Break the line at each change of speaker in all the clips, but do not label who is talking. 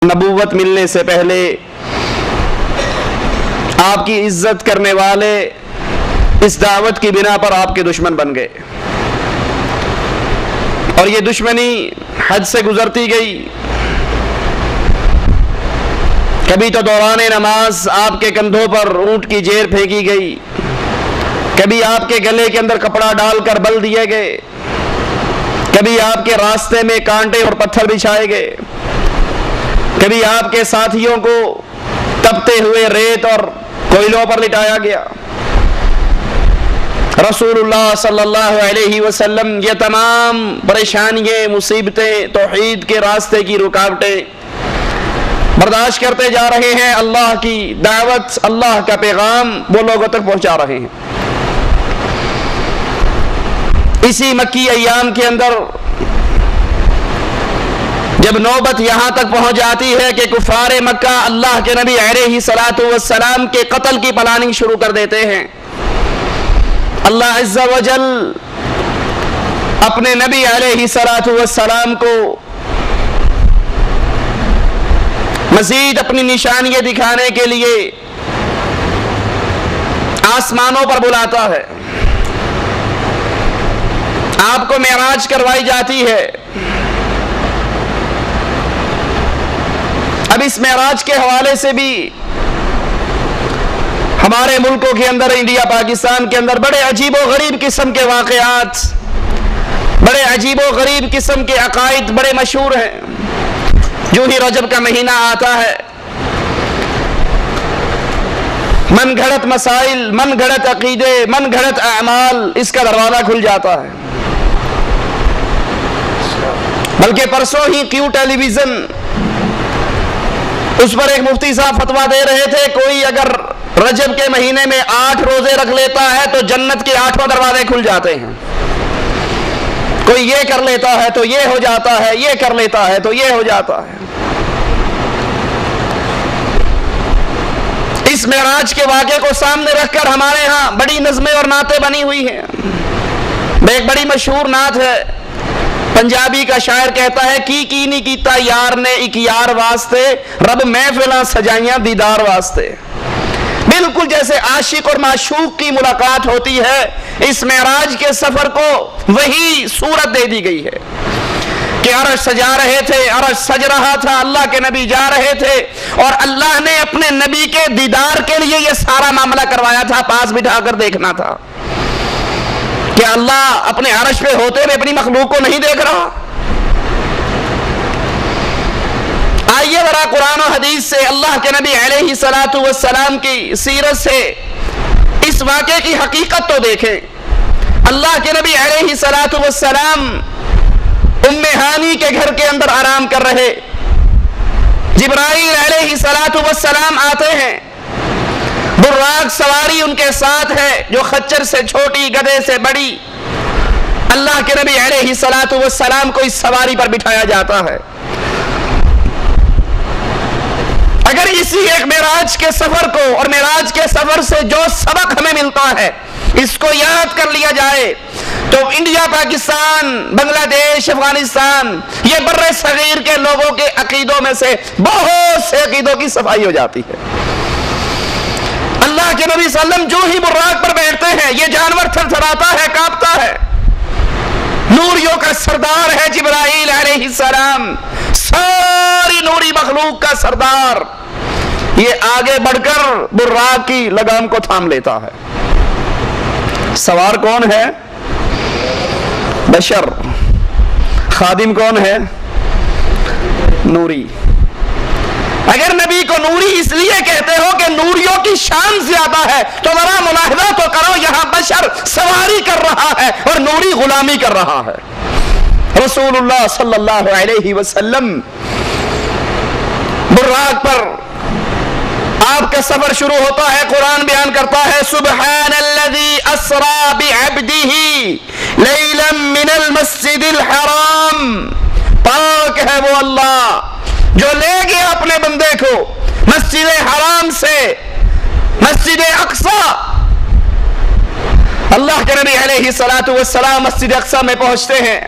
نبوت ملنے سے پہلے آپ کی عزت کرنے والے اس دعوت کی بنا پر آپ کے دشمن بن گئے، اور یہ دشمنی حد سے گزرتی گئی۔ کبھی تو دوران نماز آپ کے کندھوں پر اونٹ کی جیر پھینکی گئی، کبھی آپ کے گلے کے اندر کپڑا ڈال کر بل دیے گئے، کبھی آپ کے راستے میں کانٹے اور پتھر بچھائے گئے، کبھی آپ کے ساتھیوں کو تپتے ہوئے ریت اور کوئلوں پر لٹایا گیا۔ رسول اللہ صلی اللہ علیہ وسلم یہ تمام پریشانیاں، مصیبتیں، توحید کے راستے کی رکاوٹیں برداشت کرتے جا رہے ہیں، اللہ کی دعوت، اللہ کا پیغام وہ لوگوں تک پہنچا رہے ہیں۔ اسی مکی ایام کے اندر جب نوبت یہاں تک پہنچ جاتی ہے کہ کفار مکہ اللہ کے نبی علیہ السلام کے قتل کی پلاننگ شروع کر دیتے ہیں، اللہ عز و جل اپنے نبی علیہ السلام کو مزید اپنی نشانیاں دکھانے کے لیے آسمانوں پر بلاتا ہے، آپ کو معراج کروائی جاتی ہے۔ اب اس معراج کے حوالے سے بھی ہمارے ملکوں کے اندر، انڈیا پاکستان کے اندر بڑے عجیب و غریب قسم کے واقعات، بڑے عجیب و غریب قسم کے عقائد بڑے مشہور ہیں۔ جو ہی رجب کا مہینہ آتا ہے، من گھڑت مسائل، من گھڑت عقیدے، من گھڑت اعمال، اس کا دروازہ کھل جاتا ہے۔ بلکہ پرسوں ہی کیو ٹیلی ویژن اس پر ایک مفتی صاحب فتویٰ دے رہے تھے، کوئی اگر رجب کے مہینے میں 8 روزے رکھ لیتا ہے تو جنت کے 8 دروازے کھل جاتے ہیں۔ کوئی یہ کر لیتا ہے تو یہ ہو جاتا ہے، یہ کر لیتا ہے تو یہ ہو جاتا ہے۔ اس معراج کے واقعے کو سامنے رکھ کر ہمارے ہاں بڑی نظمیں اور نعتیں بنی ہوئی ہیں۔ ایک بڑی مشہور نعت ہے، پنجابی کا شاعر کہتا ہے، کی نہیں کیتا یار نے ایک یار واسطے، رب محفلاں سجائیاں دیدار واسطے۔ بالکل جیسے عاشق اور معشوق کی ملاقات ہوتی ہے، اس معراج کے سفر کو وہی صورت دے دی گئی ہے کہ عرش سجا رہے تھے، عرش سج رہا تھا، اللہ کے نبی جا رہے تھے، اور اللہ نے اپنے نبی کے دیدار کے لیے یہ سارا معاملہ کروایا تھا، پاس بٹھا کر دیکھنا تھا کہ اللہ اپنے عرش پہ ہوتے ہوئے اپنی مخلوق کو نہیں دیکھ رہا۔ آئیے ذرا قرآن و حدیث سے، اللہ کے نبی علیہ السلام کی سیرت سے اس واقعے کی حقیقت تو دیکھیں۔ اللہ کے نبی علیہ السلام ام ہانی کے گھر کے اندر آرام کر رہے، جبرائیل علیہ السلام آتے ہیں، براق سواری ان کے ساتھ ہے، جو خچر سے چھوٹی، گدھے سے بڑی، اللہ کے نبی علیہ السلام کو اس سواری پر بٹھایا جاتا ہے۔ اگر اسی ایک معراج کے سفر کو اور معراج کے سفر سے جو سبق ہمیں ملتا ہے اس کو یاد کر لیا جائے تو انڈیا، پاکستان، بنگلہ دیش، افغانستان، یہ بر صغیر کے لوگوں کے عقیدوں میں سے بہت سے عقیدوں کی صفائی ہو جاتی ہے۔ اللہ کے نبی صلی اللہ علیہ وسلم جو ہی براق پر بیٹھتے ہیں، یہ جانور تھر تھراتا ہے، کانپتا ہے۔ نوریوں کا سردار ہے جبرائیل علیہ السلام، ساری نوری مخلوق کا سردار، یہ آگے بڑھ کر براق کی لگام کو تھام لیتا ہے۔ سوار کون ہے؟ بشر۔ خادم کون ہے؟ نوری۔ اگر نبی کو نوری اس لیے کہتے ہو کہ نوریوں کی شان زیادہ ہے تو ذرا ملاحظہ تو کرو، یہاں بشر سواری کر رہا ہے اور نوری غلامی کر رہا ہے۔ رسول اللہ صلی اللہ علیہ وسلم براق پر آپ کا سفر شروع ہوتا ہے، قرآن بیان کرتا ہے، سبحان الذی اسری بعبدہ لیلا من المسجد الحرام، پاک ہے وہ اللہ جو لے گیا اپنے بندے کو مسجد حرام سے مسجد اقصی۔ اللہ کے نبی علیہ السلام مسجد اقصی میں پہنچتے ہیں،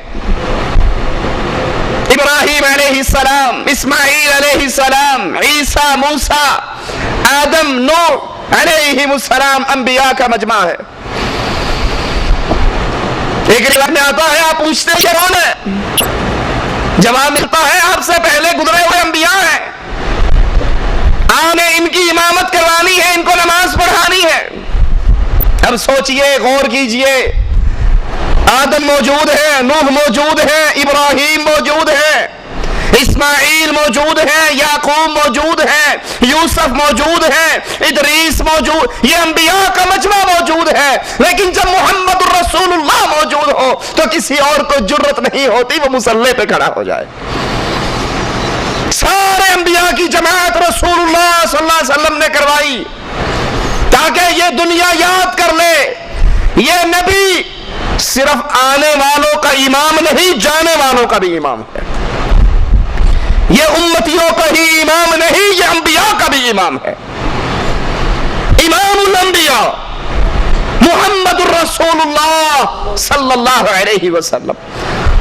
ابراہیم علیہ السلام، اسماعیل علیہ السلام، عیسیٰ، موسیٰ، آدم، نوح علیہ السلام انبیاء کا مجمع ہے۔ ایک روایت میں آتا ہے آپ پوچھتے ہیں یہ کون ہے؟ جواب ملتا ہے آپ سے پہلے گزرے ہوئے انبیاء ہیں، آپ نے ان کی امامت کروانی ہے، ان کو نماز پڑھانی ہے۔ اب سوچئے، غور کیجئے، آدم موجود ہے، نوح موجود ہے، ابراہیم موجود ہے، اسماعیل موجود ہے، یعقوب موجود ہے، یوسف موجود ہے، ادریس موجود، یہ انبیاء کا مجمع موجود ہے، لیکن جب محمد الرسول اللہ موجود ہو تو کسی اور کو جرت نہیں ہوتی وہ مصلی پہ کھڑا ہو جائے۔ سارے انبیاء کی جماعت رسول اللہ صلی اللہ علیہ وسلم نے کروائی تاکہ یہ دنیا یاد کر لے یہ نبی صرف آنے والوں کا امام نہیں، جانے والوں کا بھی امام ہے۔ یہ امتیوں کا ہی امام نہیں، یہ انبیاء کا بھی امام ہے۔ امام الانبیاء محمد الرسول اللہ صلی اللہ علیہ وسلم۔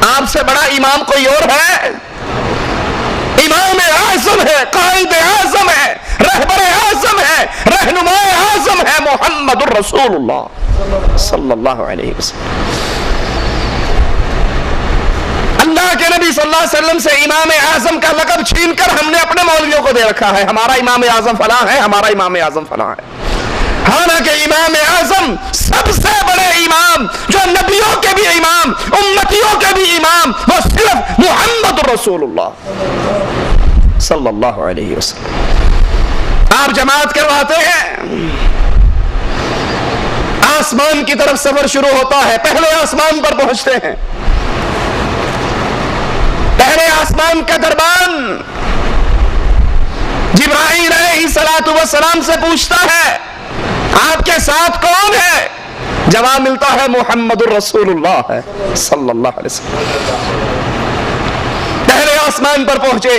آپ سے بڑا امام کوئی اور ہے؟ امام اعظم ہے، قائد اعظم ہے، رہبر اعظم ہے، رہنما اعظم ہے محمد الرسول اللہ صلی اللہ علیہ وسلم۔ اللہ کے نبی صلی اللہ علیہ وسلم سے امام اعظم کا لقب چھین کر ہم نے اپنے مولویوں کو دے رکھا ہے، ہمارا امام اعظم فلاں ہے، ہمارا امام اعظم فلاں ہے۔ حالانکہ امام اعظم سب سے بڑے امام، جو نبیوں کے بھی امام، امتیوں کے بھی امام، وہ صرف محمد رسول اللہ صلی اللہ علیہ وسلم۔ آپ جماعت کرواتے ہیں، آسمان کی طرف سفر شروع ہوتا ہے، پہلے آسمان پر پہنچتے ہیں، پہلے آسمان کا دربان جبرائیل علیہ السلام سے پوچھتا ہے آپ کے ساتھ کون ہے؟ جواب ملتا ہے محمد الرسول اللہ ہے صلی اللہ علیہ وسلم۔ پہلے آسمان پر پہنچے،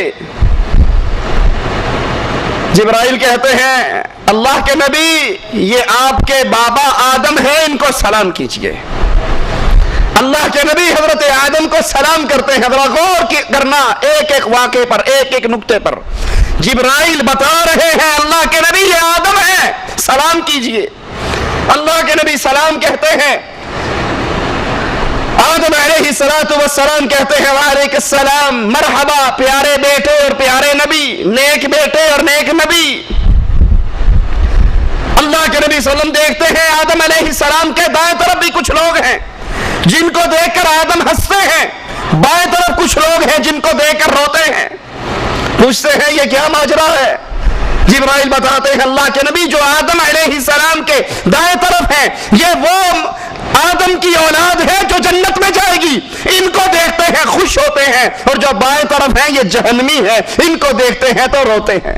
جبرائیل کہتے ہیں اللہ کے نبی یہ آپ کے بابا آدم ہیں، ان کو سلام کیجئے۔ اللہ کے نبی حضرت آدم کو سلام کرتے ہیں۔ ذرا غور کرنا ایک ایک واقعے پر، ایک ایک نقطے پر۔ جبرائیل بتا رہے ہیں اللہ کے نبی یہ آدم ہے، سلام کیجئے۔ اللہ کے نبی سلام کہتے ہیں، آدم علیہ السلام کہتے ہیں وعلیکم السلام، مرحبا پیارے بیٹے اور پیارے نبی، نیک بیٹے اور نیک نبی۔ اللہ کے نبی صلی اللہ علیہ وسلم دیکھتے ہیں آدم علیہ السلام کے دائیں طرف بھی کچھ لوگ ہیں جن کو دیکھ کر آدم ہنستے ہیں، بائیں طرف کچھ لوگ ہیں جن کو دیکھ کر روتے ہیں۔ پوچھتے ہیں یہ کیا ماجرا ہے؟ جبرائیل بتاتے ہیں اللہ کے نبی جو آدم علیہ السلام کے دائیں طرف ہیں یہ وہ آدم کی اولاد ہے جو جنت میں جائے گی، ان کو دیکھتے ہیں خوش ہوتے ہیں، اور جو بائیں طرف ہیں یہ جہنمی ہے، ان کو دیکھتے ہیں تو روتے ہیں۔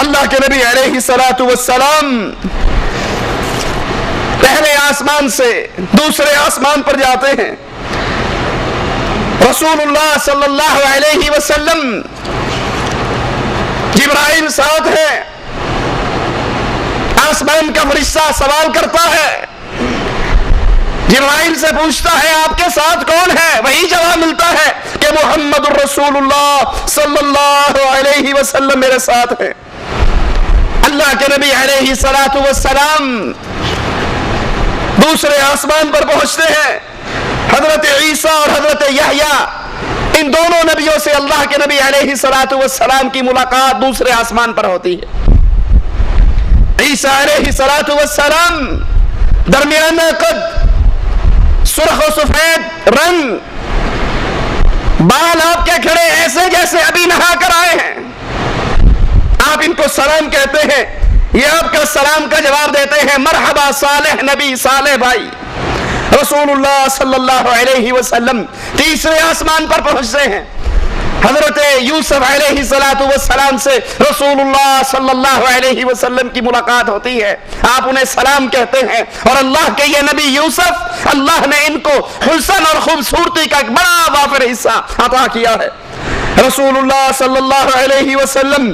اللہ کے نبی علیہ السلام پہلے آسمان سے دوسرے آسمان پر جاتے ہیں، رسول اللہ صلی اللہ علیہ وسلم، جبرائیل ساتھ ہے، آسمان کا فرشتہ سوال کرتا ہے، جبرائیل سے پوچھتا ہے آپ کے ساتھ کون ہے؟ وہی جواب ملتا ہے کہ محمد الرسول اللہ صلی اللہ علیہ وسلم میرے ساتھ ہے۔ اللہ کے نبی علیہ السلام دوسرے آسمان پر پہنچتے ہیں، حضرت عیسیٰ اور حضرت یحییٰ ان دونوں نبیوں سے اللہ کے نبی علیہ السلام کی ملاقات دوسرے آسمان پر ہوتی ہے۔ عیسیٰ علیہ السلام درمیانہ قد، سرخ و سفید رنگ، بال آپ کے کھڑے ایسے جیسے ابھی نہا کر آئے ہیں، آپ ان کو سلام کہتے ہیں، یہ آپ کا سلام کا جواب دیتے ہیں مرحبا صالح نبی، صالح بھائی۔ رسول اللہ صلی اللہ علیہ وسلم تیسرے آسمان پر پہنچتے ہیں، حضرت یوسف علیہ السلام سے رسول اللہ صلی اللہ علیہ وسلم کی ملاقات ہوتی ہے، آپ انہیں سلام کہتے ہیں، اور اللہ کے یہ نبی یوسف، اللہ نے ان کو حسن اور خوبصورتی کا ایک بڑا وافر حصہ عطا کیا ہے۔ رسول اللہ صلی اللہ علیہ وسلم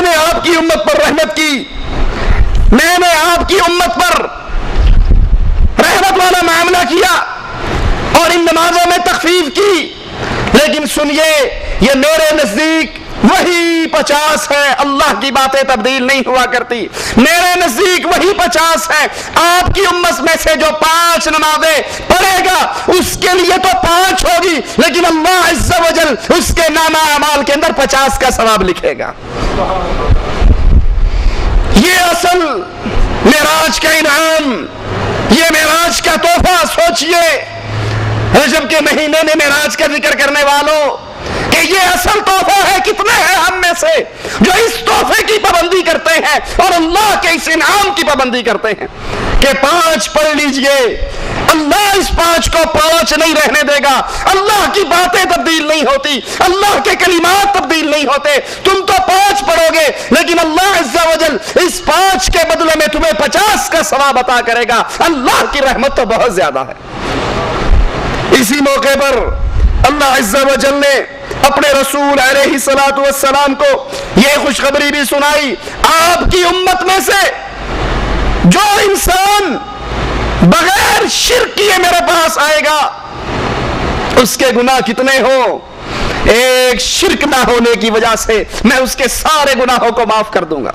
میں نے آپ کی امت پر رحمت کی، میں نے آپ کی امت پر رحمت والا معاملہ کیا اور ان نمازوں میں تخفیف کی، لیکن سنیے یہ میرے نزدیک وہی 50 ہے، اللہ کی باتیں تبدیل نہیں ہوا کرتی، میرے نزدیک وہی 50 ہے۔ آپ کی امت میں سے جو 5 نمازیں پڑھے گا اس کے لیے تو 5 ہوگی، لیکن اللہ عز و جل اس کے نامہ اعمال کے اندر 50 کا ثواب لکھے گا۔ یہ اصل معراج کا انعام، یہ معراج کا تحفہ۔ سوچئے رجب کے مہینے میں معراج کا ذکر کرنے والوں کہ یہ اصل تحفہ ہے، کتنے ہیں ہم میں سے جو اس تحفے کی پابندی کرتے ہیں اور اللہ کے اس انعام کی پابندی کرتے ہیں کہ 5 پڑھ لیجئے، اللہ اس 5 کو 5 نہیں رہنے دے گا۔ اللہ کی باتیں تبدیل نہیں ہوتی، اللہ کے کلمات تبدیل نہیں ہوتے۔ تم تو 5 پڑھو گے لیکن اللہ عز و جل اس 5 کے بدلے میں تمہیں 50 کا ثواب عطا کرے گا۔ اللہ کی رحمت تو بہت زیادہ ہے۔ اسی موقع پر اللہ عز و جل نے اپنے رسول علیہ السلام کو یہ خوشخبری بھی سنائی، آپ کی امت میں سے جو انسان بغیر شرک کیے میرے پاس آئے گا اس کے گناہ کتنے ہوں، ایک شرک نہ ہونے کی وجہ سے میں اس کے سارے گناہوں کو معاف کر دوں گا۔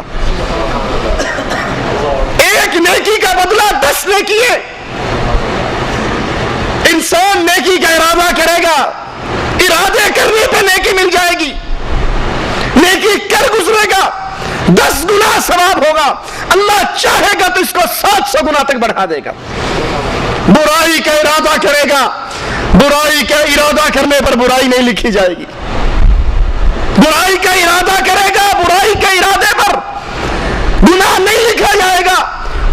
ایک نیکی کا بدلہ 10 نیکی ہے۔ انسان نیکی کا ارادہ کرے گا، ارادے کرنے پہ نیکی مل جائے گی، نیکی کر گزرے گا 10 گنا ثواب ہوگا، اللہ چاہے گا تو اس کو 700 گنا تک بڑھا دے گا۔ برائی کا ارادہ کرے گا، برائی کا ارادہ کرنے پر برائی نہیں لکھی جائے گی، برائی کا ارادہ کرے گا، برائی کے ارادے پر گناہ نہیں لکھا جائے گا،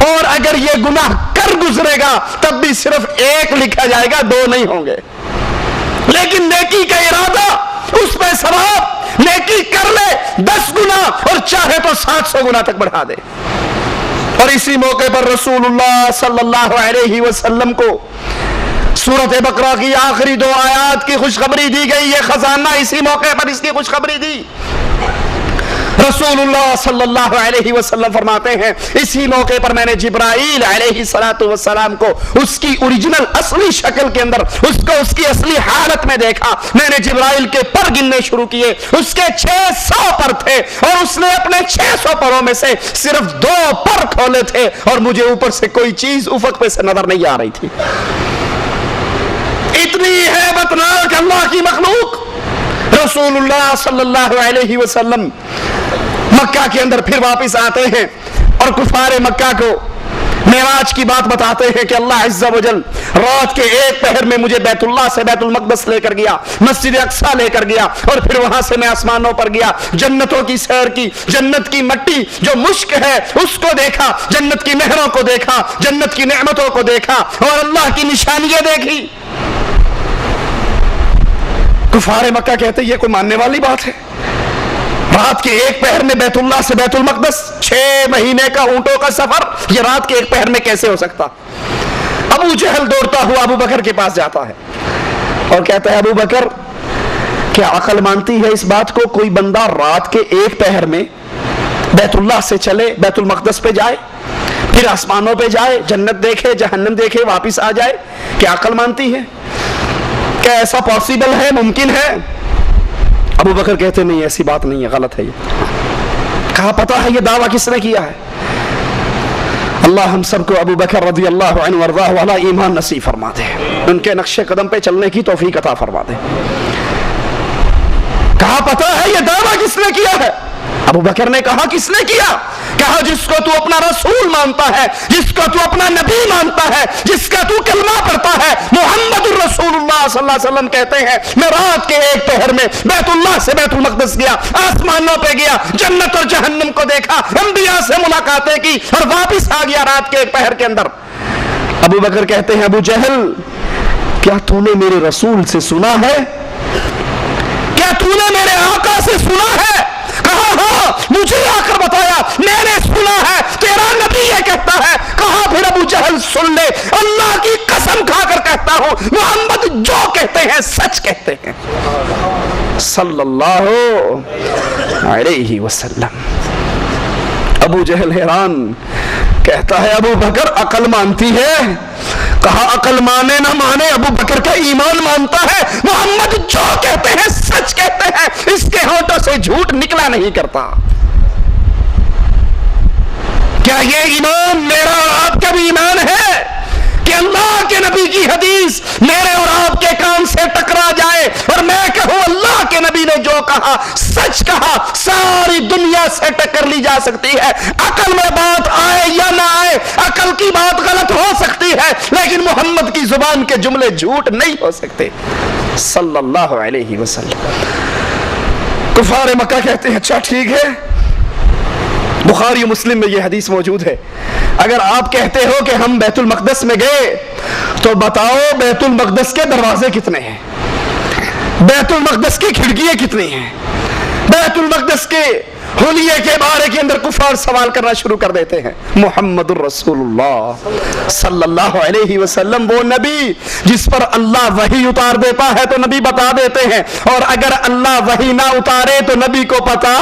اور اگر یہ گناہ کر گزرے گا تب بھی صرف 1 لکھا جائے گا، 2 نہیں ہوں گے۔ لیکن نیکی کا ارادہ اس پہ ثواب، نیکی کر لے 10 گنا اور چاہے تو 700 گنا تک بڑھا دے۔ اور اسی موقع پر رسول اللہ صلی اللہ علیہ وسلم کو سورۃ بقرہ کی آخری 2 آیات کی خوشخبری دی گئی۔ یہ خزانہ اسی موقع پر اس کی خوشخبری دی۔ رسول اللہ صلی اللہ علیہ وسلم فرماتے ہیں اسی موقع پر میں نے جبرائیل علیہ السلام کو اس کی اوریجنل اصلی شکل کے اندر اس کو اس کی اصلی حالت میں دیکھا۔ میں نے جبرائیل کے پر گننے شروع کیے، اس کے 600 پر تھے اور اس نے اپنے 600 پروں میں سے صرف 2 پر کھولے تھے اور مجھے اوپر سے کوئی چیز افق پہ سے نظر نہیں آ رہی تھی۔ اتنی ہیبت ناک اللہ کی مخلوق۔ رسول اللہ صلی اللہ علیہ وسلم مکہ کے اندر پھر واپس آتے ہیں اور کفار مکہ کو معراج کی بات بتاتے ہیں کہ اللہ عز و جل رات کے 1 پہر میں مجھے بیت اللہ سے بیت المقدس لے کر گیا، مسجد اقصیٰ لے کر گیا اور پھر وہاں سے میں آسمانوں پر گیا، جنتوں کی سیر کی، جنت کی مٹی جو مشک ہے اس کو دیکھا، جنت کی نہروں کو دیکھا، جنت کی نعمتوں کو دیکھا اور اللہ کی نشانیاں دیکھی۔ کفار مکہ کہتے یہ کوئی ماننے والی بات ہے؟ رات کے 1 پہر میں بیت اللہ سے بیت المقدس 6 مہینے کا اونٹوں کا سفر، یہ رات کے 1 پہر میں کیسے ہو سکتا؟ ابو جہل دوڑتا ہوا ابو بکر کے پاس جاتا ہے اور کہتا ہے ابو بکر کیا عقل مانتی ہے اس بات کو کوئی بندہ رات کے 1 پہر میں بیت اللہ سے چلے بیت المقدس پہ جائے، پھر آسمانوں پہ جائے، جنت دیکھے، جہنم دیکھے، واپس آ جائے؟ کیا عقل مانتی ہے؟ کیا ایسا پاسبل ہے، ممکن ہے؟ ابو بکر کہتے نہیں ایسی بات نہیں ہے، غلط ہے یہ۔ کہا پتا ہے یہ دعویٰ کس نے کیا ہے؟ اللہ ہم سب کو ابو بکر رضی اللہ عنہ وارضاہ والا ایمان نصیب فرما دے، ان کے نقش قدم پہ چلنے کی توفیق عطا فرما دے۔ کہا پتا ہے یہ دعویٰ کس نے کیا ہے؟ ابو بکر نے کہا کس نے کیا؟ کہا جس کو تو اپنا رسول مانتا ہے، جس کو تو اپنا نبی مانتا ہے، جس کا تو کلمہ پڑھتا ہے، محمد الرسول اللہ صلی اللہ علیہ وسلم کہتے ہیں میں رات کے 1 پہر میں بیت اللہ سے بیت المقدس گیا، آسمانوں پہ گیا، جنت اور جہنم کو دیکھا، انبیاء سے ملاقاتیں کی اور واپس آ گیا رات کے 1 پہر کے اندر۔ ابو بکر کہتے ہیں ابو جہل کیا تو نے میرے رسول سے سنا ہے؟ کیا تو نے میرے آقا سے سنا ہے؟ کہا ہاں مجھے آ کر بتایا، میں نے سنا ہے، تیرا نبی یہ کہتا ہے۔ کہا پھر ابو جہل سن لے، اللہ کی قسم کھا کر کہتا ہوں محمد جو کہتے ہیں سچ کہتے ہیں صلی اللہ علیہ وسلم۔ ابو جہل حیران، کہتا ہے ابو بکر عقل مانتی ہے؟ کہا عقل مانے نہ مانے ابو بکر کا ایمان مانتا ہے، محمد جو کہتے ہیں سچ کہتے ہیں، اس کے ہونٹوں سے جھوٹ نکلا نہیں کرتا۔ کیا یہ ایمان میرا اور آپ کا بھی ایمان ہے کہ اللہ کے نبی کی حدیث میرے اور آپ کے کان سے ٹکرا جائے اور میں کہوں اللہ کے نبی نے جو کہا سچ کہا، ساری دنیا سے ٹکر لی جا سکتی ہے، عقل میں بات آئے یا نہ آئے، عقل کی بات غلط ہو سکتی ہے لیکن محمد کی زبان کے جملے جھوٹ نہیں ہو سکتے صلی اللہ علیہ وسلم۔ کفار مکہ کہتے ہیں اچھا ٹھیک ہے، بخاری و مسلم میں یہ حدیث موجود ہے، اگر آپ کہتے ہو کہ ہم بیت المقدس میں گئے تو بتاؤ بیت المقدس کے دروازے کتنے ہیں، بیت المقدس کی کھڑکیاں کتنی ہیں، بیت المقدس کے حلیے کے بارے کے اندر کفار سوال کرنا شروع کر دیتے ہیں۔ محمد الرسول اللہ صلی اللہ علیہ وسلم وہ نبی جس پر اللہ وحی اتار دیتا ہے تو نبی بتا دیتے ہیں، اور اگر اللہ وحی نہ اتارے تو نبی کو پتا،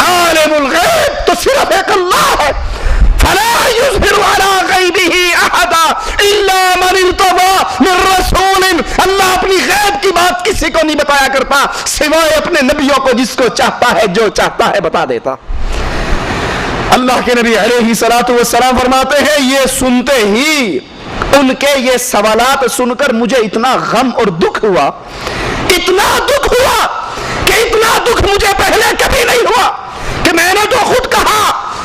عالم الغیب تو صرف ایک اللہ ہے، فلا یظہر علی غیبہ احدا الا من ارتضی من رسول، اللہ اپنی غیب کی بات کسی کو نہیں بتایا کرتا سوائے اپنے نبیوں کو، جس کو چاہتا ہے جو چاہتا ہے بتا دیتا۔ اللہ کے نبی علیہ الصلوۃ والسلام فرماتے ہیں یہ سنتے ہی ان کے یہ سوالات سن کر مجھے اتنا غم اور دکھ ہوا، اتنا دکھ ہوا کہ اتنا دکھ مجھے پہلے کبھی نہیں ہوا کہ میں نے تو خود کہا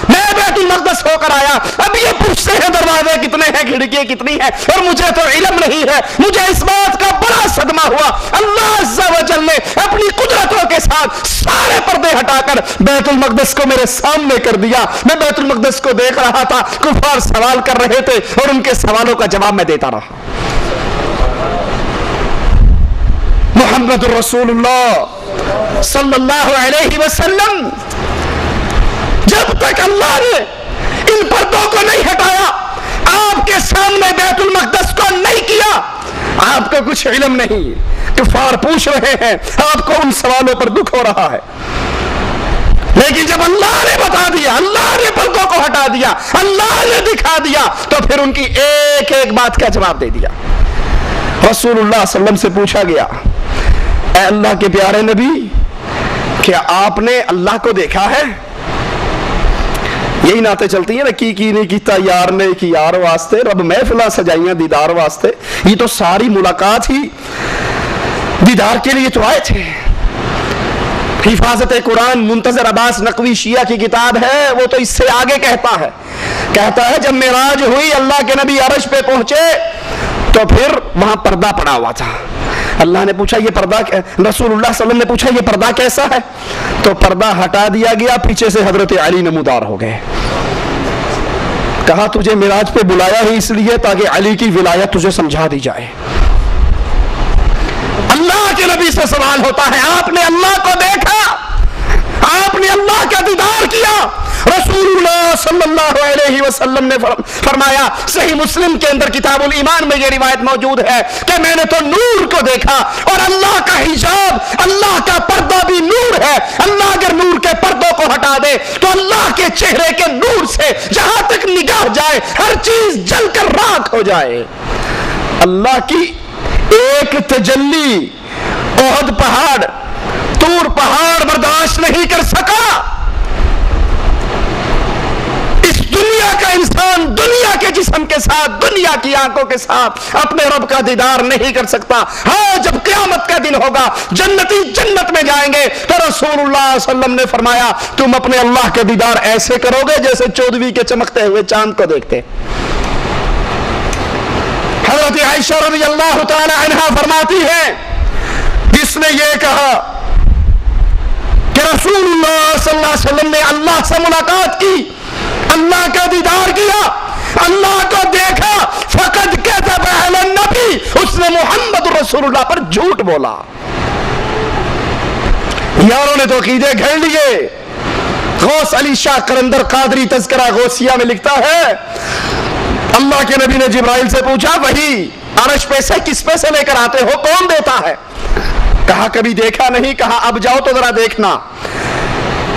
میں بیت المقدس ہو کر آیا، اب یہ پوچھتے ہیں دروازے کتنے ہیں، کھڑکیاں کتنی ہیں، اور مجھے تو علم نہیں ہے۔ مجھے اس بات کا بڑا صدمہ ہوا، اللہ عز و جل نے اپنی قدرتوں کے ساتھ سارے پردے ہٹا کر بیت المقدس کو میرے سامنے کر دیا، میں بیت المقدس کو دیکھ رہا تھا، کفار سوال کر رہے تھے اور ان کے سوالوں کا جواب میں دیتا رہا۔ محمد الرسول اللہ صلی اللہ علیہ وسلم جب تک اللہ نے ان پردوں کو نہیں ہٹایا، آپ کے سامنے بیت المقدس کو نہیں کیا، آپ کو کچھ علم نہیں، کفار پوچھ رہے ہیں، آپ کو ان سوالوں پر دکھ ہو رہا ہے، لیکن جب اللہ نے بتا دیا، اللہ نے پردوں کو ہٹا دیا، اللہ نے دکھا دیا، تو پھر ان کی ایک ایک بات کا جواب دے دیا۔ رسول اللہ صلی اللہ علیہ وسلم سے پوچھا گیا اے اللہ کے پیارے نبی کیا آپ نے اللہ کو دیکھا ہے؟ یہی نعتیں چلتی ہیں نا، کی نہیں کیتا یار نے کی یار واسطے، رب محفلاں سجائیاں دیدار واسطے، یہ تو ساری ملاقات ہی دیدار کے لیے تو آئے تھے۔ حفاظت قرآن منتظر عباس نقوی شیعہ کی کتاب ہے، وہ تو اس سے آگے کہتا ہے جب معراج ہوئی اللہ کے نبی عرش پہ پہنچے تو پھر وہاں پردہ پڑا ہوا تھا، اللہ نے پوچھا یہ پردہ، رسول اللہ صلی اللہ علیہ وسلم نے پوچھا یہ پردہ کیسا ہے، تو پردہ ہٹا دیا گیا، پیچھے سے حضرت علی نمودار ہو گئے، کہا تجھے معراج پہ بلایا ہی اس لیے تاکہ علی کی ولایت تجھے سمجھا دی جائے۔ اللہ کے نبی سے سوال ہوتا ہے آپ نے اللہ کو دیکھا، آپ نے اللہ کا دیدار کیا؟ رسول اللہ صلی اللہ علیہ وسلم نے فرمایا، صحیح مسلم کے اندر کتاب الایمان میں یہ روایت موجود ہے کہ میں نے تو نور کو دیکھا، اور اللہ کا حجاب، اللہ کا پردہ بھی نور ہے، اللہ اگر نور کے پردوں کو ہٹا دے تو اللہ کے چہرے کے نور سے جہاں تک نگاہ جائے ہر چیز جل کر راکھ ہو جائے۔ اللہ کی ایک تجلی احد پہاڑ، طور پہاڑ برداشت نہیں کر سکا، اس دنیا کا انسان دنیا کے جسم کے ساتھ، دنیا کی آنکھوں کے ساتھ اپنے رب کا دیدار نہیں کر سکتا۔ ہاں جب قیامت کا دن ہوگا جنتی جنت میں جائیں گے تو رسول اللہ صلی اللہ علیہ وسلم نے فرمایا تم اپنے اللہ کے دیدار ایسے کرو گے جیسے چودھویں کے چمکتے ہوئے چاند کو دیکھتے۔ حضرت عائشہ رضی اللہ تعالی عنہا فرماتی ہے جس نے یہ کہا کہ رسول اللہ صلی اللہ علیہ وسلم نے اللہ سے ملاقات کی، اللہ کا دیدار کیا، اللہ کو دیکھا، فقد کذب علی النبی، اس نے محمد رسول اللہ پر جھوٹ بولا۔ یاروں نے تو عقیدے گھڑ لیے۔ غوث علی شاہ قلندر قادری تذکرہ غوثیہ میں لکھتا ہے اللہ کے نبی نے جبرائیل سے پوچھا وہی عرش پہ سے کس پہ سے لے کر آتے ہو، کون دیتا ہے؟ کہا کبھی دیکھا نہیں، کہا اب جاؤ تو ذرا دیکھنا۔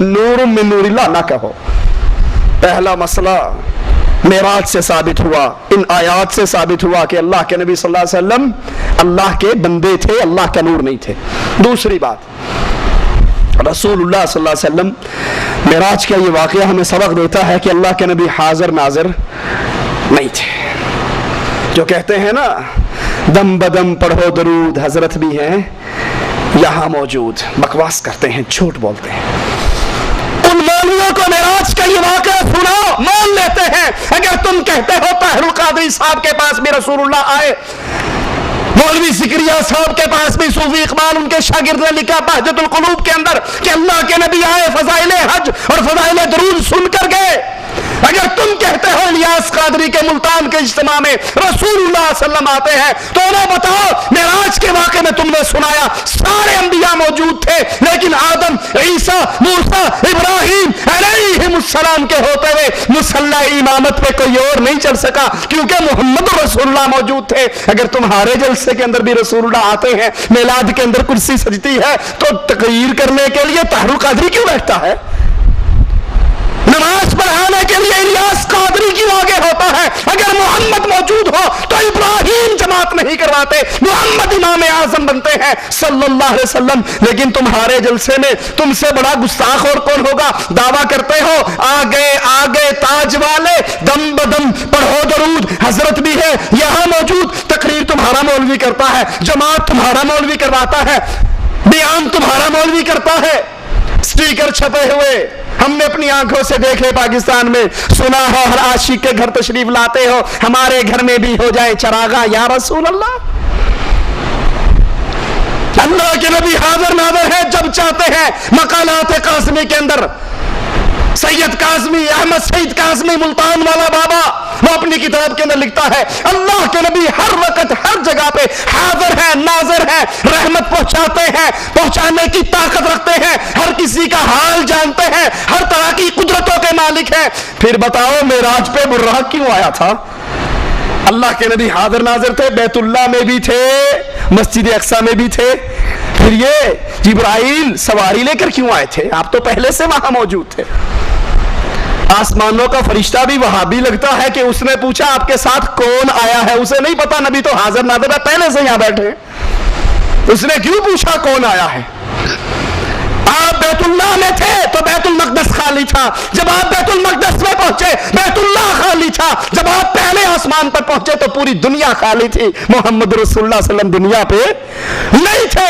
نور من نور اللہ نہ کہو. پہلا مسئلہ معراج سے ثابت ہوا, ان آیات سے ثابت ہوا کہ اللہ کے نبی صلی اللہ علیہ وسلم اللہ کے بندے تھے, اللہ کا نور نہیں تھے. دوسری بات, رسول اللہ صلی اللہ علیہ وسلم معراج کا یہ واقعہ ہمیں سبق دیتا ہے کہ اللہ کے نبی حاضر ناظر نہیں تھے. جو کہتے ہیں نا دم بدم پڑھو درود, حضرت بھی ہیں یہاں موجود, بکواس کرتے ہیں, جھوٹ بولتے ہیں. ان مولویوں کو معراج کا یہ واقعہ سناؤ, مان لیتے ہیں. اگر تم کہتے ہو طاہر القادری صاحب کے پاس بھی رسول اللہ آئے, مولوی زکریا صاحب کے پاس بھی صوفی اقبال ان کے شاگرد نے لکھا بہجت القلوب کے اندر کہ اللہ کے نبی آئے, فضائل حج اور فضائل درود سن کر گئے. اگر تم کہتے ہو الیاس قادری کے ملتان کے اجتماع میں رسول اللہ صلی اللہ علیہ وسلم آتے ہیں, تو انہیں بتاؤ معراج کے واقعے میں تم نے سنایا سارے انبیاء موجود تھے, لیکن آدم, عیسیٰ, موسیٰ, ابراہیم علیہم السلام کے ہوتے ہوئے مصلی امامت پہ کوئی اور نہیں چڑھ سکا کیونکہ محمد رسول اللہ موجود تھے. اگر تمہارے جلسے کے اندر بھی رسول اللہ آتے ہیں, میلاد کے اندر کرسی سجتی ہے, تو تقریر کرنے کے لیے طاہر القادری کیوں بیٹھتا ہے؟ نماز پڑھانے کے لیے الیاس قادری کیوں آگے ہوتا ہے؟ اگر محمد موجود ہو تو ابراہیم جماعت نہیں کرواتے, محمد امام اعظم بنتے ہیں صلی اللہ علیہ وسلم. لیکن تمہارے جلسے میں تم سے بڑا گستاخ اور کون ہوگا؟ دعویٰ کرتے ہو آگے آگے تاج والے, دم بدم پڑھو درود, حضرت بھی ہے یہاں موجود. تقریر تمہارا مولوی کرتا ہے, جماعت تمہارا مولوی کرواتا ہے, بیان تمہارا مولوی کرتا ہے, سٹیکر چھپے ہوئے ہم نے اپنی آنکھوں سے دیکھے پاکستان میں. سنا ہو ہر عاشق کے گھر تشریف لاتے ہو, ہمارے گھر میں بھی ہو جائے چراغا یا رسول اللہ. اللہ کے نبی حاضر ناظر ہے جب چاہتے ہیں. مقالات قاسمی کے اندر سید قاسمی, احمد سعید قاسمی ملتان والا بابا, وہ اپنی کتاب کے اندر لکھتا ہے اللہ کے نبی ہر وقت ہر جگہ پہ حاضر ہے, ناظر ہے, رحمت پہنچاتے ہیں, پہنچانے کی طاقت رکھتے ہیں, ہر کسی کا حال جانتے ہیں, ہر طرح کی قدرتوں کے مالک ہیں. پھر بتاؤ معراج پہ براق کیوں آیا تھا؟ اللہ کے نبی حاضر ناظر تھے, بیت اللہ میں بھی تھے, مسجد اقصی میں بھی تھے. پھر یہ جبرائیل سواری لے کر کیوں آئے تھے؟ آپ تو پہلے سے وہاں موجود تھے. آسمانوں کا فرشتہ بھی وہابی لگتا ہے کہ اس نے پوچھا آپ کے ساتھ کون آیا ہے, اسے نہیں پتا, نبی تو حاضر ناظر ہے, پہلے سے یہاں بیٹھے. اس نے کیوں پوچھا کون آیا ہے؟ آپ بیت اللہ میں تھے تو بیت المقدس خالی تھا, جب آپ بیت المقدس میں پہنچے بیت اللہ خالی تھا, جب آپ پہلے آسمان پر پہنچے تو پوری دنیا خالی تھی. محمد رسول اللہ صلی اللہ علیہ وسلم دنیا پہ نہیں تھے.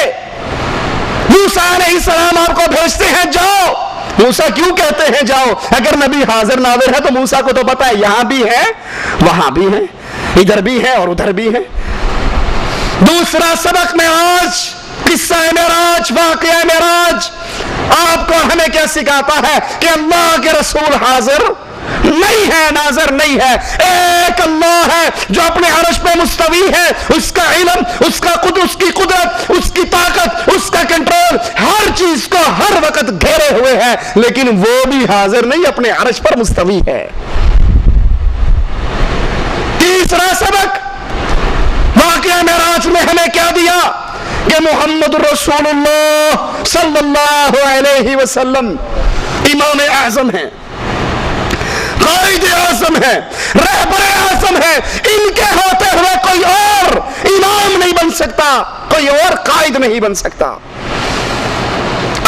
موسیٰ علیہ السلام آپ کو بھیجتے ہیں جاؤ. موسیٰ کیوں کہتے ہیں جاؤ؟ اگر نبی حاضر ناظر ہے تو موسیٰ کو تو پتا ہے یہاں بھی ہے, وہاں بھی ہے, ادھر بھی ہے اور ادھر بھی ہے. دوسرا سبق معراج, قصہ معراج, واقعہ معراج آپ کو ہمیں کیا سکھاتا ہے؟ کہ اللہ کے رسول حاضر نہیں ہے, ناظر نہیں ہے. ایک اللہ ہے جو اپنے عرش پہ مستوی ہے, اس کا علم, اس کا اس کی قدرت, اس کی طاقت, اس کا کنٹرول ہر چیز کو ہر وقت گھیرے ہوئے ہے, لیکن وہ بھی حاضر نہیں, اپنے عرش پر مستوی ہے. تیسرا سبق واقعہ معراج میں ہمیں کیا دیا؟ کہ محمد رسول اللہ صلی اللہ علیہ وسلم امام اعظم ہیں, قائد اعظم ہے, رہبر اعظم ہے. ان کے ہوتے ہوئے کوئی اور امام نہیں بن سکتا, کوئی اور قائد نہیں بن سکتا.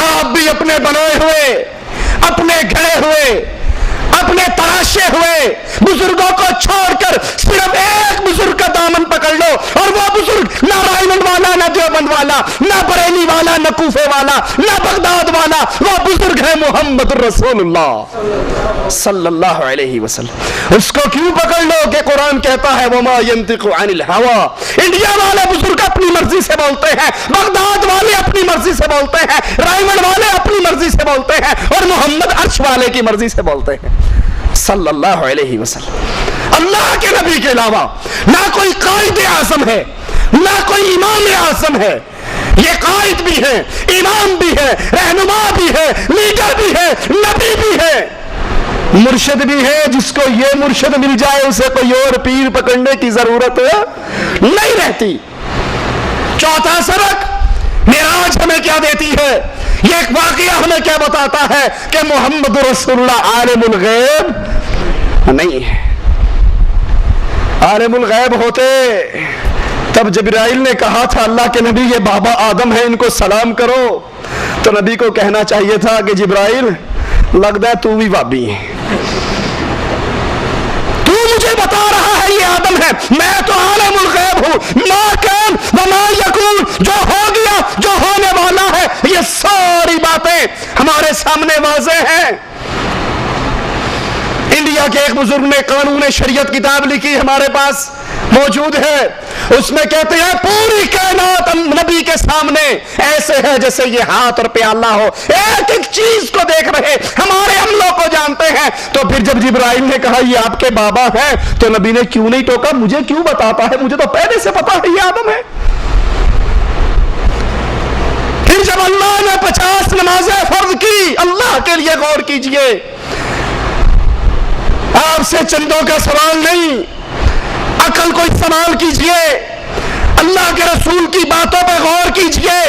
آپ بھی اپنے بنائے ہوئے, اپنے گھڑے ہوئے, اپنے تراشے ہوئے بزرگوں کو چھوڑ کر صرف ایک بزرگ کا دامن پکڑ لو, اور وہ بزرگ نہ رائمنڈ والا, نہ دیوبند والا, نہ بریلی والا, نہ کوفے والا, نہ بغداد والا, وہ بزرگ ہے محمد رسول اللہ صلی اللہ علیہ وسلم. اس کو کیوں پکڑ لو کہ قرآن کہتا ہے وما ينطق عن الهوى. انڈیا والے بزرگ اپنی مرضی سے بولتے ہیں, بغداد والے اپنی مرضی سے بولتے ہیں, رائمنڈ والے اپنی مرضی سے بولتے ہیں, اور محمد عرش والے کی مرضی سے بولتے ہیں صلی اللہ علیہ وسلم. اللہ کے نبی کے علاوہ نہ کوئی قائد اعظم ہے, نہ کوئی امام اعظم ہے. یہ قائد بھی ہے, امام بھی ہے, رہنما بھی ہے, لیڈر بھی ہے, نبی بھی ہے, مرشد بھی ہے. جس کو یہ مرشد مل جائے اسے کوئی اور پیر پکڑنے کی ضرورت نہیں رہتی. چوتھا سبق معراج ہمیں کیا دیتی ہے؟ یہ
ایک واقعہ ہمیں کیا بتاتا ہے کہ محمد رسول اللہ عالم الغیب نہیں ہے. عالم الغیب ہوتے تب جبرائیل نے کہا تھا اللہ کے نبی یہ بابا آدم ہے ان کو سلام کرو, تو نبی کو کہنا چاہیے تھا کہ جبرائیل لگتا ہے تو بھی بابی ہے, تو مجھے بتا رہا ہے یہ آدم ہے, میں تو عالم الغیب ہوں, ما کان وما یکون, جو ہو گیا جو ہونے والا ہے یہ ساری باتیں ہمارے سامنے واضح ہیں. انڈیا کے ایک بزرگ نے قانون شریعت کتاب لکھی, ہمارے پاس موجود ہے, اس میں کہتے ہیں پوری کائنات نبی کے سامنے ایسے ہے جیسے یہ ہاتھ اور پیالہ ہو, ایک ایک چیز کو دیکھ رہے, ہمارے عملوں کو جانتے ہیں. تو پھر جب جبرائیل نے کہا یہ آپ کے بابا ہیں تو نبی نے کیوں نہیں ٹوکا, مجھے کیوں بتاتا ہے, مجھے تو پہلے سے پتا ہے یہ آدم ہے. پھر جب اللہ نے 50 نمازیں فرض کی, اللہ کے لیے غور کیجئے, آپ سے چندوں کا سوال نہیں, عقل کو استعمال کیجئے, اللہ کے رسول کی باتوں پہ غور کیجئے,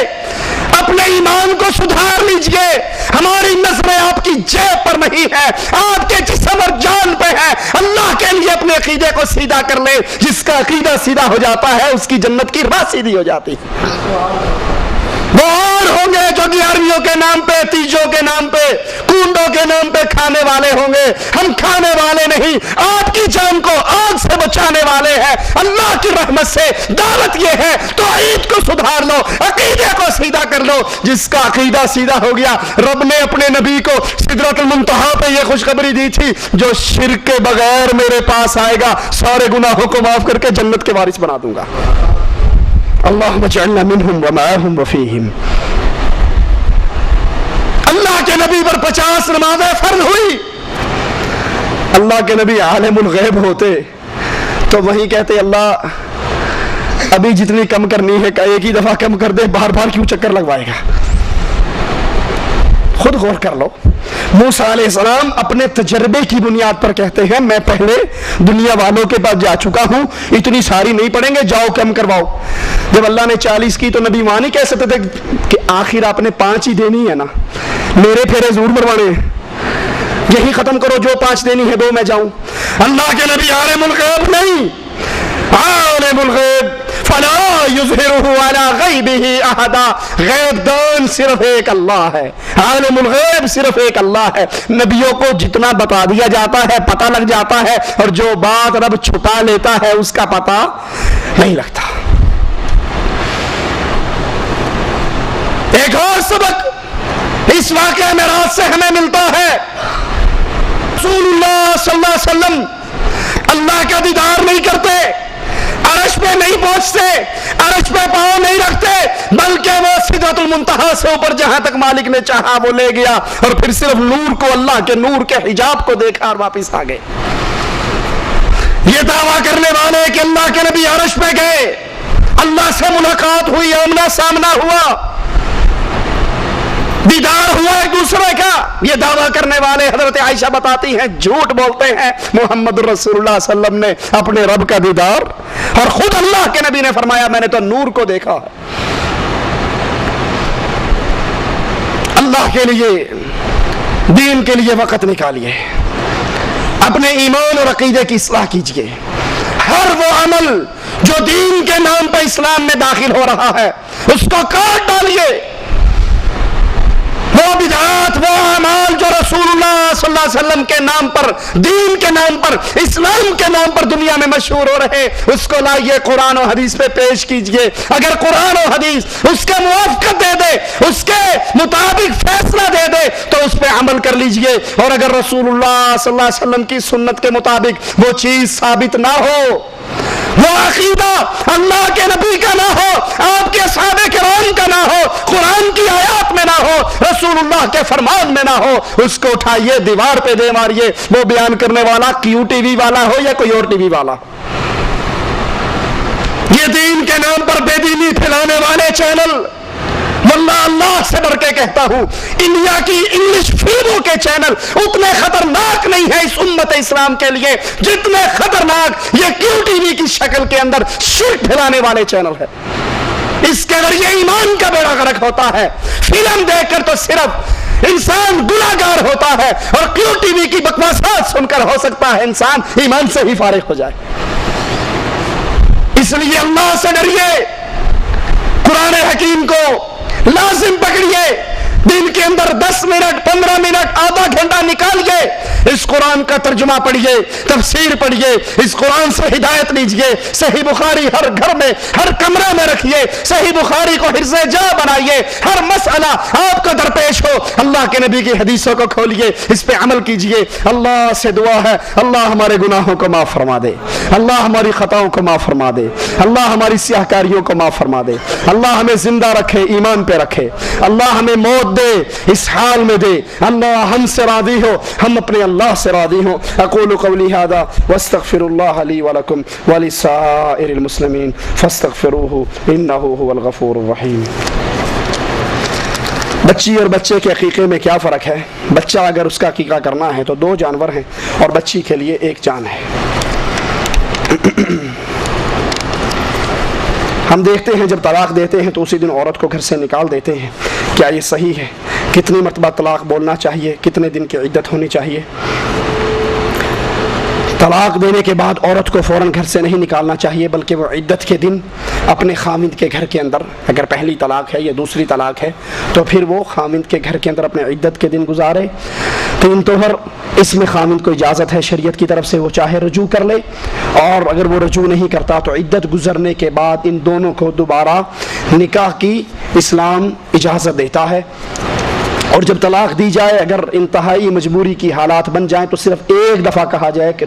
اپنے ایمان کو سدھار لیجئے. ہماری نظریں آپ کی جیب پر نہیں ہے, آپ کے جسم اور جان پہ ہے. اللہ کے لیے اپنے عقیدے کو سیدھا کر لے, جس کا عقیدہ سیدھا ہو جاتا ہے اس کی جنت کی راہ سیدھی ہو جاتی ہے. وہ اور ہوں گے جو 11ویں کے نام پہ, تیجوں کے نام پہ, کنڈوں کے نام پہ کھانے والے ہوں گے. ہم کھانے والے نہیں, آپ کی جان کو آگ سے بچانے والے ہیں. اللہ کی رحمت سے دعوت یہ ہے توحید کو سدھار لو, عقیدے کو سیدھا کر لو. جس کا عقیدہ سیدھا ہو گیا, رب نے اپنے نبی کو سدرۃ المنتہا پہ یہ خوشخبری دی تھی, جو شرک کے بغیر میرے پاس آئے گا سارے گناہوں کو معاف کر کے جنت کے وارث بنا دوں گا. اللہم اجعلنا منہم ومعہم وفیہم. اللہ کے نبی پر 50 نمازیں فرض ہوئی. اللہ کے نبی عالم الغیب ہوتے تو وہی کہتے اللہ ابھی جتنی کم کرنی ہے ایک ہی دفعہ کم کر دے, بار بار کیوں چکر لگوائے گا. خود غور کر لو, موسیٰ علیہ السلام اپنے تجربے کی بنیاد پر کہتے ہیں میں پہلے دنیا والوں کے پاس جا چکا ہوں, اتنی ساری نہیں پڑھیں گے, جاؤ کم کرواؤ. جب اللہ نے 40 کی تو نبی وہاں نہیں کہہ سکتے تھے کہ آخر آپ نے 5 ہی دینی ہے نا, میرے پھیرے ضرور مروانے ہیں, یہی ختم کرو, جو 5 دینی ہے 2 میں جاؤں. اللہ کے نبی عالم الغیب نہیں, عالم الغیب فلا یظہرہ علی غیبہ احدا, غیب دان صرف ایک اللہ ہے, عالم الغیب صرف ایک اللہ ہے. نبیوں کو جتنا بتا دیا جاتا ہے پتہ لگ جاتا ہے, اور جو بات رب چھپا لیتا ہے اس کا پتہ نہیں لگتا. ایک اور سبق اس واقعہ معراج سے ہمیں ملتا ہے. رسول اللہ صلی اللہ علیہ وسلم اللہ کا دیدار نہیں کرتے, عرش پہ نہیں پہنچتے, عرش پہ پاؤں نہیں رکھتے, بلکہ وہ سدرۃ المنتہا سے اوپر جہاں تک مالک نے چاہا وہ لے گیا, اور پھر صرف نور کو, اللہ کے نور کے حجاب کو دیکھا اور واپس آ گئے. یہ دعویٰ کرنے والے کہ اللہ کے نبی عرش پہ گئے, اللہ سے ملاقات ہوئی, آمنا سامنا ہوا, دیدار ہوا ایک دوسرے کا, یہ دعویٰ کرنے والے حضرت عائشہ بتاتی ہیں جھوٹ بولتے ہیں. محمد رسول اللہ صلی اللہ علیہ وسلم نے اپنے رب کا دیدار, اور خود اللہ کے نبی نے فرمایا میں نے تو نور کو دیکھا. اللہ کے لیے, دین کے لیے وقت نکالیے, اپنے ایمان اور عقیدے کی اصلاح کیجئے. ہر وہ عمل جو دین کے نام پہ اسلام میں داخل ہو رہا ہے اس کو کاٹ ڈالیے. وہ بدعات, وہ اعمال جو رسول اللہ صلی اللہ علیہ وسلم کے نام پر, دین کے نام پر, اسلام کے نام پر دنیا میں مشہور ہو رہے, اس کو لائیے قرآن و حدیث پہ پیش کیجئے. اگر قرآن و حدیث اس کے موافقت دے دے, اس کے مطابق فیصلہ دے دے تو اس پہ عمل کر لیجئے. اور اگر رسول اللہ صلی اللہ علیہ وسلم کی سنت کے مطابق وہ چیز ثابت نہ ہو, وہ عقیدہ اللہ کے نبی کا نہ ہو, آپ کے صحابہ کرام کا نہ ہو, قرآن کی آیات میں نہ ہو, رسول اللہ کے فرمان میں نہ ہو, اس کو اٹھائیے دیوار پہ دے ماریے. وہ بیان کرنے والا کیو ٹی وی والا ہو یا کوئی اور ٹی وی والا, یہ دین کے نام پر بے دینی پھیلانے والے چینل, واللہ اللہ سے ڈر کے کہتا ہوں انڈیا کی انگلش فلموں کے چینل اتنے خطرناک نہیں ہے اس امت اسلام کے لیے جتنے خطرناک یہ کیو ٹی وی کی شکل کے اندر شرک پھیلانے والے چینل ہے. اس کے ذریعے ایمان کا بیڑا غرق ہوتا ہے. فلم دیکھ کر تو صرف انسان گناہگار ہوتا ہے, اور کیوں ٹی وی کی بکواسات سن کر ہو سکتا ہے انسان ایمان سے ہی فارغ ہو جائے. اس لیے اللہ سے ڈریے, قرآن حکیم کو لازم پکڑیے, دن کے اندر 10 منٹ 15 منٹ آدھا گھنٹہ نکالیے, اس قرآن کا ترجمہ پڑھیے, تفسیر پڑھیے, اس قرآن سے ہدایت لیجئے. صحیح بخاری ہر گھر میں ہر کمرے میں رکھیے, صحیح بخاری کو حرز جا بنائیے, ہر مسئلہ آپ کو درپیش ہو اللہ کے نبی کی حدیثوں کو کھولیے, اس پہ عمل کیجئے. اللہ سے دعا ہے اللہ ہمارے گناہوں کو معاف فرما دے, اللہ ہماری خطاؤں کو معاف فرما دے, اللہ ہماری سیاہ کاریوں کو معاف فرما دے, اللہ ہمیں زندہ رکھے, ایمان پہ رکھے, اللہ ہمیں موت دے اس حال میں دے, اللہ ہم سے راضی ہو, ہم اپنے اللہ سے راضی ہوں. اقول قولی هذا واستغفر الله لي ولكم ولسائر المسلمين فاستغفروه انه هو الغفور الرحیم. بچی اور بچے کے عقیقے میں کیا فرق ہے؟ بچہ اگر اس کا عقیقہ کرنا ہے تو 2 جانور ہیں اور بچی کے لیے 1 جان ہے. ہم دیکھتے ہیں جب طلاق دیتے ہیں تو اسی دن عورت کو گھر سے نکال دیتے ہیں. کیا یہ صحیح ہے؟ کتنی مرتبہ طلاق بولنا چاہیے؟ کتنے دن کی عدت ہونی چاہیے؟ طلاق دینے کے بعد عورت کو فوراً گھر سے نہیں نکالنا چاہیے, بلکہ وہ عدت کے دن اپنے خاوند کے گھر کے اندر, اگر پہلی طلاق ہے یا دوسری طلاق ہے تو پھر وہ خاوند کے گھر کے اندر اپنے عدت کے دن گزارے. 3 طہر اس میں خاوند کو اجازت ہے شریعت کی طرف سے, وہ چاہے رجوع کر لے, اور اگر وہ رجوع نہیں کرتا تو عدت گزرنے کے بعد ان دونوں کو دوبارہ نکاح کی اسلام اجازت دیتا ہے. اور جب طلاق دی جائے, اگر انتہائی مجبوری کی حالات بن جائیں تو صرف 1 دفعہ کہا جائے کہ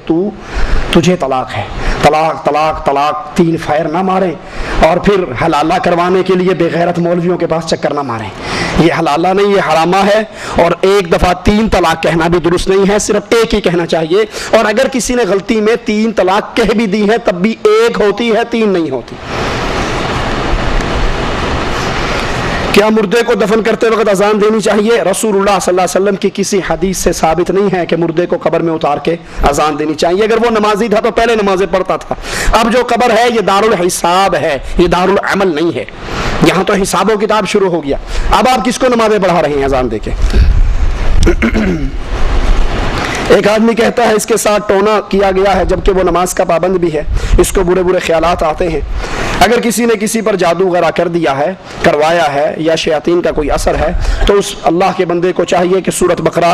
تجھے طلاق ہے, طلاق طلاق طلاق, 3 فائر نہ ماریں, اور پھر حلالہ کروانے کے لیے بے غیرت مولویوں کے پاس چکر نہ ماریں. یہ حلالہ نہیں, یہ حرامہ ہے, اور 1 دفعہ 3 طلاق کہنا بھی درست نہیں ہے, صرف 1 ہی کہنا چاہیے. اور اگر کسی نے غلطی میں 3 طلاق کہہ بھی دی ہے تب بھی 1 ہوتی ہے, 3 نہیں ہوتی. کیا مردے کو دفن کرتے وقت اذان دینی چاہیے؟ رسول اللہ صلی اللہ علیہ وسلم کی کسی حدیث سے ثابت نہیں ہے کہ مردے کو قبر میں اتار کے اذان دینی چاہیے. اگر وہ نمازی تھا تو پہلے نمازیں پڑھتا تھا. اب جو قبر ہے یہ دارالحساب ہے, یہ دارالعمل نہیں ہے. یہاں تو حساب و کتاب شروع ہو گیا. اب آپ کس کو نمازیں پڑھا رہے ہیں اذان دے کے؟ ایک آدمی کہتا ہے اس کے ساتھ ٹونا کیا گیا ہے جبکہ وہ نماز کا پابند بھی ہے, اس کو برے برے خیالات آتے ہیں. اگر کسی نے کسی پر جادو وغیرہ کر دیا ہے, کروایا ہے, یا شیاطین کا کوئی اثر ہے, تو اس اللہ کے بندے کو چاہیے کہ سورۃ بقرہ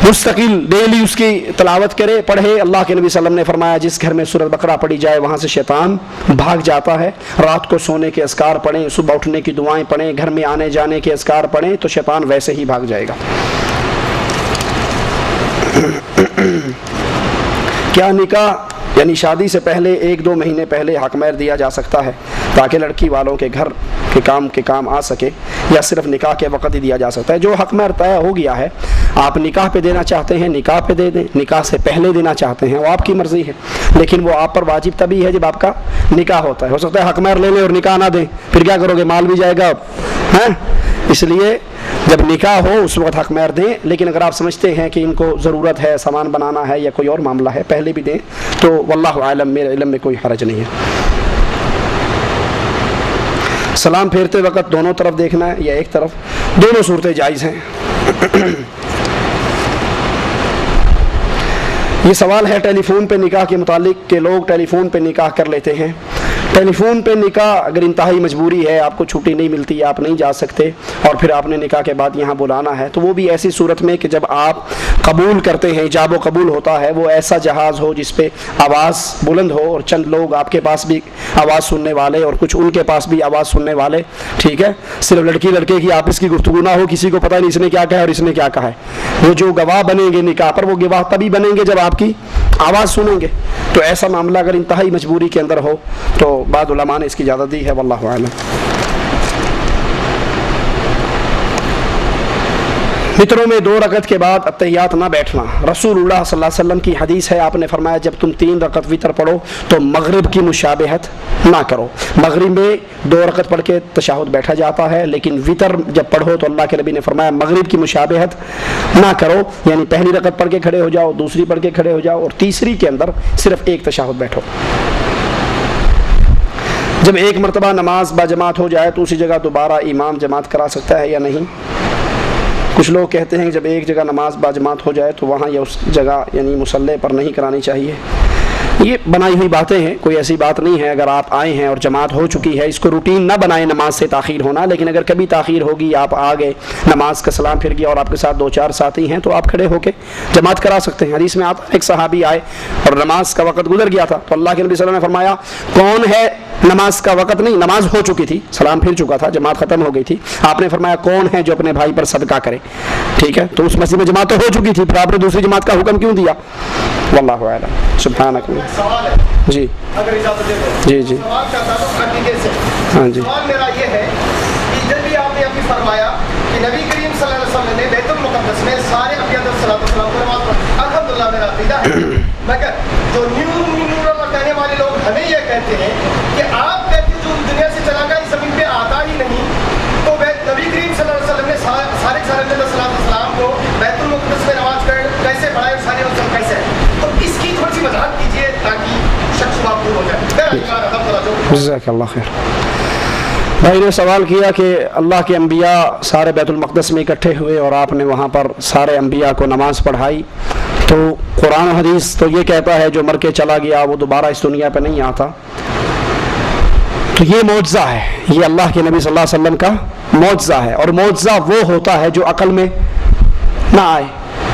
مستقل ڈیلی اس کی تلاوت کرے, پڑھے. اللہ کے نبی صلی اللہ علیہ وسلم نے فرمایا جس گھر میں سورۃ بقرہ پڑھی جائے وہاں سے شیطان بھاگ جاتا ہے. رات کو سونے کے اذکار پڑھیں, صبح اٹھنے کی دعائیں پڑھیں, گھر میں آنے جانے کے اذکار پڑھیں, تو شیطان ویسے ہی بھاگ جائے گا. کیا نکاح یعنی شادی سے پہلے 1-2 مہینے پہلے حق مہر دیا جا سکتا ہے تاکہ لڑکی والوں کے گھر کے کام آ سکے, یا صرف نکاح کے وقت ہی دیا جا سکتا ہے؟ جو حق مہر طے ہو گیا ہے, آپ نکاح پہ دینا چاہتے ہیں نکاح پہ دے دیں, نکاح سے پہلے دینا چاہتے ہیں وہ آپ کی مرضی ہے, لیکن وہ آپ پر واجب تبھی ہے جب آپ کا نکاح ہوتا ہے. ہو سکتا ہے حق مہر لے لیں اور نکاح نہ دیں, پھر کیا کرو گے؟ مال بھی جائے گا. اس لیے جب نکاح ہو اس وقت حق مہر دیں, لیکن اگر آپ سمجھتے ہیں کہ ان کو ضرورت ہے, سامان بنانا ہے یا کوئی اور معاملہ ہے, پہلے بھی دیں تو واللہ عالم, میرے علم میں کوئی حرج نہیں ہے. سلام پھیرتے وقت دونوں طرف دیکھنا ہے یا ایک طرف؟ دونوں صورتیں جائز ہیں. یہ سوال ہے ٹیلی فون پہ نکاح کے متعلق کہ لوگ ٹیلی فون پہ نکاح کر لیتے ہیں. ٹیلی فون پہ نکاح اگر انتہائی مجبوری ہے, آپ کو چھٹی نہیں ملتی, آپ نہیں جا سکتے, اور پھر آپ نے نکاح کے بعد یہاں بلانا ہے, تو وہ بھی ایسی صورت میں کہ جب آپ قبول کرتے ہیں, ایجاب و قبول ہوتا ہے, وہ ایسا جہاز ہو جس پہ آواز بلند ہو, اور چند لوگ آپ کے پاس بھی آواز سننے والے اور کچھ ان کے پاس بھی آواز سننے والے, ٹھیک ہے, صرف لڑکی لڑکے کی آپس کی گفتگو نہ ہو, کسی کو پتہ نہیں اس نے کیا کہا اور اس نے کیا کہا ہے. وہ جو گواہ بنیں گے نکاح پر, وہ گواہ تبھی بنیں گے جب آپ کی آواز سنیں گے. تو ایسا معاملہ اگر انتہائی مجبوری کے اندر ہو تو بعض علماء نے اس کی اجازت دی ہے, واللہ اعلم. وطروں میں 2 رکعت کے بعد اتحیات نہ بیٹھنا. رسول اللہ صلی اللہ علیہ وسلم کی حدیث ہے, آپ نے فرمایا جب تم 3 رکعت وطر پڑھو تو مغرب کی مشابہت نہ کرو. مغرب میں 2 رکعت پڑھ کے تشہد بیٹھا جاتا ہے, لیکن وطر جب پڑھو تو اللہ کے نبی نے فرمایا مغرب کی مشابہت نہ کرو, یعنی پہلی رکعت پڑھ کے کھڑے ہو جاؤ, دوسری پڑھ کے کھڑے ہو جاؤ, اور تیسری کے اندر صرف 1 تشہد بیٹھو. جب ایک مرتبہ نماز باجماعت ہو جائے تو اسی جگہ دوبارہ امام جماعت کرا سکتا ہے یا نہیں؟ کچھ لوگ کہتے ہیں کہ جب ایک جگہ نماز باجماعت ہو جائے تو وہاں یا اس جگہ یعنی مصلی پر نہیں کرانی چاہیے. یہ بنائی ہوئی باتیں ہیں, کوئی ایسی بات نہیں ہے. اگر آپ آئے ہیں اور جماعت ہو چکی ہے, اس کو روٹین نہ بنائیں نماز سے تاخیر ہونا, لیکن اگر کبھی تاخیر ہوگی, آپ آ گئے, نماز کا سلام پھر گیا اور آپ کے ساتھ 2-4 ساتھی ہیں, تو آپ کھڑے ہو کے جماعت کرا سکتے ہیں. حدیث میں آتا ہے ایک صحابی آئے اور نماز کا وقت گزر گیا تھا, تو اللہ کے نبی صلی اللہ علیہ وسلم نے فرمایا کون ہے, نماز کا وقت نہیں, نماز ہو چکی تھی, سلام پھر چکا تھا, جماعت ختم ہو گئی تھی, آپ نے فرمایا کون ہے جو اپنے بھائی پر صدقہ کرے. ٹھیک ہے, تو اس مسجد میں جماعت تو ہو چکی تھی, پھر آپ نے دوسری جماعت کا حکم کیوں دیا؟ واللہ اعلم. سبحانک. جی
اگر اجازت دے دو.
جی جی
سوال کا تعلق عقیدے سے.
ہاں جی.
سوال میرا یہ ہے کہ جب بھی آپ نے ابھی فرمایا کہ نبی کریم صلی اللہ علیہ وسلم نے بیت المقدس میں سارے انبیاء علیہ السلام کو نماز پڑھی, الحمدللہ میرا عقیدہ ہے. مگر جو نور اللہ کہنے والے لوگ ہمیں یہ کہتے ہیں کہ آپ کہتے ہیں جو دنیا سے چلا گیا اس زمین پہ آتا ہی نہیں, تو نبی کریم صلی اللہ علیہ وسلم نے سارے انبیاء علیہ السلام کو بیت المقدس میں نماز کیسے پڑھائے, سارے وسلم کیسے, تو اس کی تھوڑی سی وضاحت کیجیے تاکہ شک شبہ دور ہو جائے.
جزاک اللہ خیر. بھائی نے سوال کیا کہ اللہ کے انبیاء سارے بیت المقدس میں اکٹھے ہوئے اور آپ نے وہاں پر سارے انبیاء کو نماز پڑھائی, تو قرآن و حدیث تو یہ کہتا ہے جو مر کے چلا گیا وہ دوبارہ اس دنیا پہ نہیں آتا. تو یہ معجزہ ہے, یہ اللہ کے نبی صلی اللہ علیہ وسلم کا معجزہ ہے, اور معجزہ وہ ہوتا ہے جو عقل میں نہ آئے,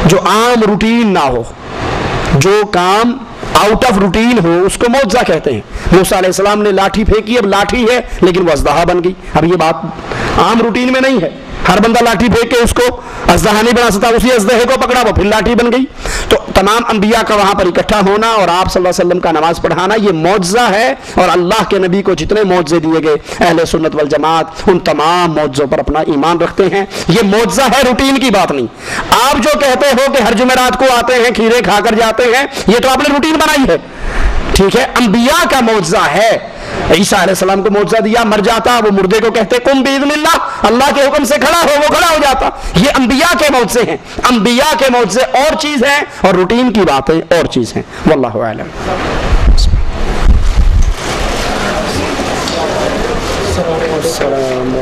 جو عام روٹین نہ ہو, جو کام آؤٹ آف روٹین ہو, اس کو معجزہ کہتے ہیں. موسیٰ علیہ السلام نے لاٹھی پھینکی, اب لاٹھی ہے لیکن وہ اژدہا بن گئی. اب یہ بات عام روٹین میں نہیں ہے, ہر بندہ لاٹھی پھینک کے اس کو اژدہا نہیں بنا سکتا, اسی اژدہے کو پکڑا وہ پھر لاٹھی بن گئی. تو تمام انبیاء کا وہاں پر اکٹھا ہونا اور آپ صلی اللہ علیہ وسلم کا نماز پڑھانا یہ معجزہ ہے, اور اللہ کے نبی کو جتنے معجزے دیے گئے اہل سنت والجماعت ان تمام معجزوں پر اپنا ایمان رکھتے ہیں. یہ معجزہ ہے, روٹین کی بات نہیں. آپ جو کہتے ہو کہ ہر جمعرات کو آتے ہیں کھیرے کھا کر جاتے ہیں, یہ تو آپ نے روٹین بنائی ہے. ٹھیک ہے, انبیاء کا معجزہ ہے. عیسیٰ علیہ السلام کو معجزہ دیا, مر جاتا, وہ مردے کو کہتے قم باذن اللہ, اللہ کے حکم سے کھڑا ہو, وہ کھڑا ہو جاتا. یہ انبیاء کے معجزے ہیں. انبیاء کے معجزے اور چیز ہیں اور روٹین کی باتیں اور چیز ہیں. واللہ اعلم. السلام.